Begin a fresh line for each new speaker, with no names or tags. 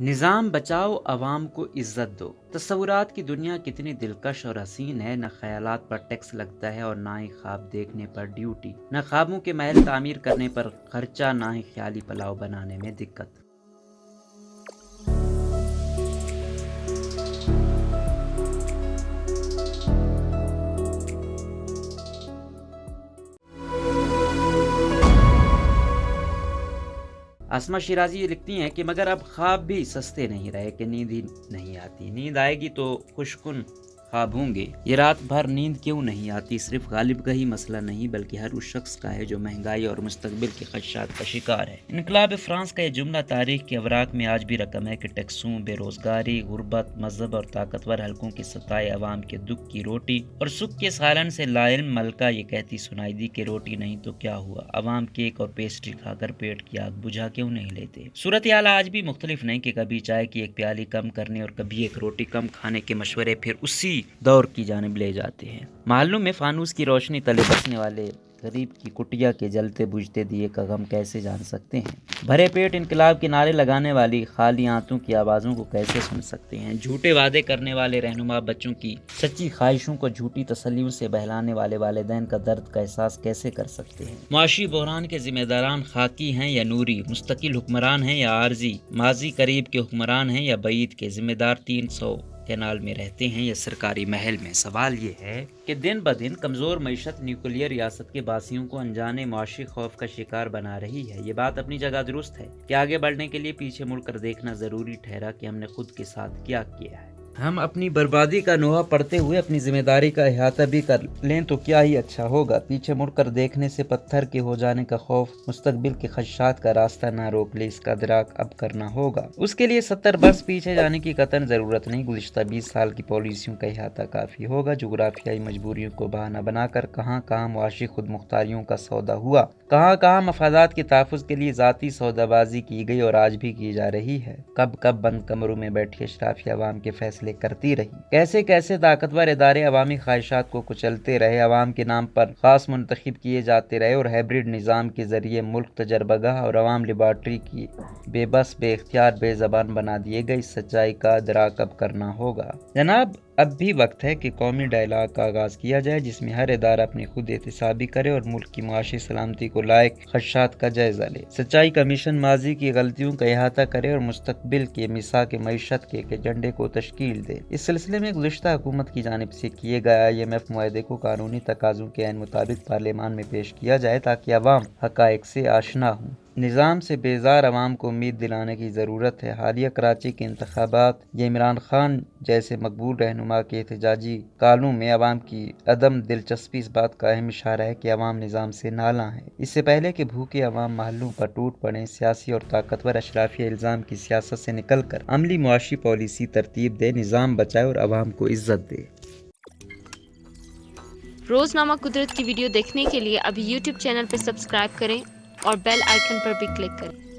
نظام بچاؤ، عوام کو عزت دو۔ تصورات کی دنیا کتنی دلکش اور حسین ہے، نہ خیالات پر ٹیکس لگتا ہے اور نہ ہی خواب دیکھنے پر ڈیوٹی، نہ خوابوں کے محل تعمیر کرنے پر خرچہ، نہ ہی خیالی پلاؤ بنانے میں دقت۔ اسما شیرازی یہ لکھتی ہیں کہ مگر اب خواب بھی سستے نہیں رہے کہ نیند ہی نہیں آتی، نیند آئے گی تو خوشکن خواب ہوں گے۔ یہ رات بھر نیند کیوں نہیں آتی صرف غالب کا ہی مسئلہ نہیں بلکہ ہر اس شخص کا ہے جو مہنگائی اور مستقبل کے خدشات کا شکار ہے۔ انقلاب فرانس کا یہ جملہ تاریخ کے اوراق میں آج بھی رقم ہے کہ ٹیکسوں، بے روزگاری، غربت، مذہب اور طاقتور حلقوں کی ستائے عوام کے دکھ کی روٹی اور سکھ کے سالن سے لاعلم ملکہ یہ کہتی سنائی دی کہ روٹی نہیں تو کیا ہوا، عوام کیک اور پیسٹری کھا کر پیٹ کی آگ بجھا کیوں نہیں لیتے۔ صورتحال آج بھی مختلف نہیں کہ کبھی چائے کی ایک پیالی کم کرنے اور کبھی ایک روٹی کم کھانے کے مشورے پھر اسی دور کی جانب لے جاتے ہیں۔ محلوں میں فانوس کی روشنی تلے بسنے والے غریب کی کٹیا کے جلتے بجھتے دیے کا غم کیسے جان سکتے ہیں؟ بھرے پیٹ انقلاب کے نعرے لگانے والی خالی آنتوں کی آوازوں کو کیسے سن سکتے ہیں؟ جھوٹے وعدے کرنے والے رہنما بچوں کی سچی خواہشوں کو جھوٹی تسلیوں سے بہلانے والے والدین کا درد کا احساس کیسے کر سکتے ہیں؟ معاشی بحران کے ذمہ داران خاکی ہیں یا نوری، مستقل حکمران ہیں یا عارضی، ماضی قریب کے حکمران ہیں یا بعید کے؟ ذمہ دار 300 کینال میں رہتے ہیں یا سرکاری محل میں؟ سوال یہ ہے کہ دن بدن کمزور معیشت نیوکلیئر ریاست کے باسیوں کو انجانے معاشی خوف کا شکار بنا رہی ہے۔ یہ بات اپنی جگہ درست ہے کہ آگے بڑھنے کے لیے پیچھے مڑ کر دیکھنا ضروری ٹھہرا کہ ہم نے خود کے ساتھ کیا کیا ہے۔ ہم اپنی بربادی کا نوحہ پڑھتے ہوئے اپنی ذمہ داری کا احاطہ بھی کر لیں تو کیا ہی اچھا ہوگا۔ پیچھے مڑ کر دیکھنے سے پتھر کے ہو جانے کا خوف مستقبل کے خدشات کا راستہ نہ روک لے، اس کا ادراک اب کرنا ہوگا۔ اس کے لیے 70 برس پیچھے جانے کی قطعاً ضرورت نہیں، گزشتہ 20 سال کی پالیسیوں کا احاطہ کافی ہوگا۔ جغرافیائی مجبوریوں کو بہانہ بنا کر کہاں کہاں معاشی خود مختاریوں کا سودا ہوا، کہاں کہاں مفادات کے تحفظ کے لیے ذاتی سودا بازی کی گئی اور آج بھی کی جا رہی ہے، کب کب بند کمروں میں بیٹھی اشرافی عوام کے فیصلے کرتی رہی، کیسے کیسے طاقتور ادارے عوامی خواہشات کو کچلتے رہے، عوام کے نام پر خاص منتخب کیے جاتے رہے اور ہائبرڈ نظام کے ذریعے ملک تجربہ گاہ اور عوام لیبارٹری کی بے بس، بے اختیار، بے زبان بنا دیے گئے۔ اس سچائی کا ادراک اب کرنا ہوگا۔ جناب، اب بھی وقت ہے کہ قومی ڈائلاگ کا آغاز کیا جائے جس میں ہر ادارہ اپنی خود احتسابی کرے اور ملک کی معاشی سلامتی کو لائق خدشات کا جائزہ لے۔ سچائی کمیشن ماضی کی غلطیوں کا احاطہ کرے اور مستقبل کے مساق معیشت کے ایجنڈے کو تشکیل دے۔ اس سلسلے میں گزشتہ حکومت کی جانب سے کیے گئے IMF معاہدے کو قانونی تقاضوں کے عین مطابق پارلیمان میں پیش کیا جائے تاکہ عوام حقائق سے آشنا ہوں۔ نظام سے بیزار عوام کو امید دلانے کی ضرورت ہے۔ حالیہ کراچی کے انتخابات یا عمران خان جیسے مقبول رہنما کے احتجاجی کالوں میں عوام کی عدم دلچسپی اس بات کا اہم اشارہ ہے کہ عوام نظام سے نالاں ہے۔ اس سے پہلے کہ بھوکے عوام محلوں پر ٹوٹ پڑیں، سیاسی اور طاقتور اشرافیہ الزام کی سیاست سے نکل کر عملی معاشی پالیسی ترتیب دے، نظام بچائے اور عوام کو عزت دے۔
روزنامہ قدرت کی ویڈیو دیکھنے کے لیے ابھی YouTube چینل پہ سبسکرائب کریں اور بیل آئیکن پر بھی کلک کریں۔